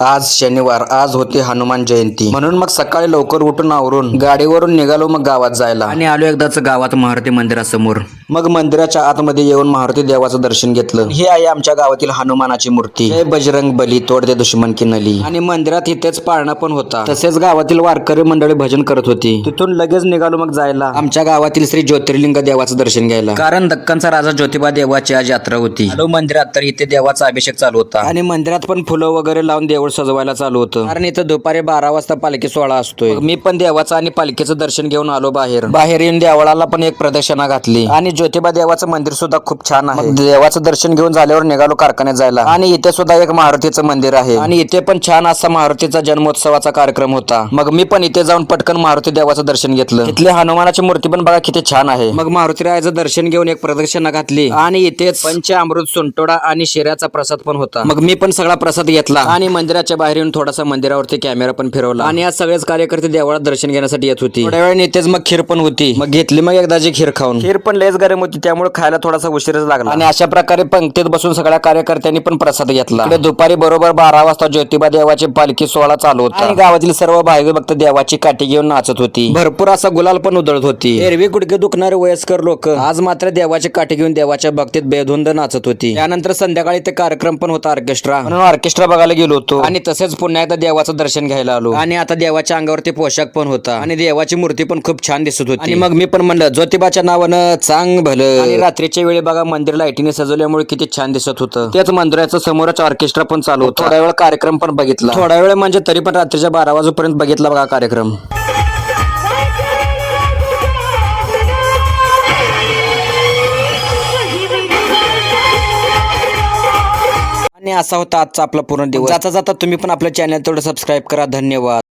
आज शनिवार, आज होती हनुमान जयंती, म्हणून मग सकाळी लवकर उठून आवरून गाडीवरून निघालो मग गावात जायला आणि आलो एकदाच गावात मारुती मंदिरासमोर. मग मंदिराच्या आतमध्ये येऊन मारुती देवाचं दर्शन घेतलं. ही आहे आमच्या गावातील हनुमानाची मूर्ती. जय बजरंग बली तोड दे दुश्मन की नली. आणि मंदिरात इथेच पाळणा पण होता. तसेच गावातील वारकरी मंडळी भजन करत होती. तिथून लगेच निघालो मग जायला आमच्या गावातील श्री ज्योतिर्लिंग देवाचं दर्शन घ्यायला, कारण दक्कनचा राजा ज्योतिबा देवाची आज यात्रा होती. आलो मंदिरात तर इथे देवाचा अभिषेक चालू होता आणि मंदिरात पण फुलं वगैरे लावून देऊळ सजवायला चालू होतं, कारण इथं दुपारी 12 वाजता पालखी सोहळा असतोय. मी पण देवाचं आणि पालखीचं दर्शन घेऊन आलो बाहेर येऊन देवळाला पण एक प्रदक्षिणा घातली आणि ज्योतिबा देवाचं मंदिर सुद्धा खूप छान आहे. देवाचं दर्शन घेऊन झाल्यावर निघालो कारखान्यात जायला आणि इथे सुद्धा एक मारुतीचं मंदिर आहे आणि इथे पण छान असा मारुतीचा जन्मोत्सवाचा कार्यक्रम होता. मग मी पण इथे जाऊन पटकन मारुती देवाचं दर्शन घेतलं. इथली हनुमानाची मूर्ती पण बघा किती छान आहे. मग मारुती रायाचं दर्शन घेऊन एक प्रदक्षिणा घातली आणि इथेच पंचामृत सुंटोडा आणि शिऱ्याचा प्रसाद पण होता. मग मी पण सगळा प्रसाद घेतला आणि मंदिराच्या बाहेर येऊन थोडासा मंदिरावरती कॅमेरा पण फिरवला आणि आज सगळेच कार्यकर्ते देवळात दर्शन घेण्यासाठी येत होती. थोड्या वेळ इथेच मग खीर पण होती. मग घेतली मग एकदाची खीर खाऊन. खीर पण लयच गरम होती त्यामुळे खायला थोडासा उशीरच लागला आणि अशा प्रकारे पंक्तीत बसून सगळ्या कार्यकर्त्यांनी पण प्रसाद घेतला. दुपारी बरोबर 12 वाजता ज्योतिबा देवाची पालखी सोहळा चालू होता आणि गावातील सर्व भाविक भक्त देवाची काठी घेऊन नाचत होती. भरपूर असा गुलाल पण उधळत होती. एरवी गुडघे दुखणारे वयस्कर लोक आज मात्र देवाची काठी घेऊन देवाच्या भक्तीत बेधुंद नाचत होती. त्यानंतर संध्याकाळी ते कार्यक्रम पण होता ऑर्केस्ट्रा, म्हणून ऑर्केस्ट्रा बघायला गेलो होतो आणि तसेच पुन्हा एकदा देवाचं दर्शन घ्यायला आलो आणि आता देवाच्या अंगावरती पोशाख पण होता आणि देवाची मूर्ती पण खूप छान दिसत होती. आणि मग मी पण म्हणलं ज्योतिबाच्या नावानं चांग भलं. आणि रात्रीच्या वेळी बघा मंदिर लाईटीने सजवल्यामुळे किती छान दिसत होतं. त्याच मंदिराच्या समोरच ऑर्केस्ट्रा पण चालू होता. थोड्या वेळ कार्यक्रम पण बघितला. थोड्या वेळ म्हणजे तरी पण रात्रीच्या 12 वाजेपर्यंत बघितला बघा कार्यक्रम. आणि असा होता आजचा आपला पूर्ण दिवस. जाता जाता तुम्ही पण आपल्या चॅनल तेवढं सबस्क्राईब करा. धन्यवाद.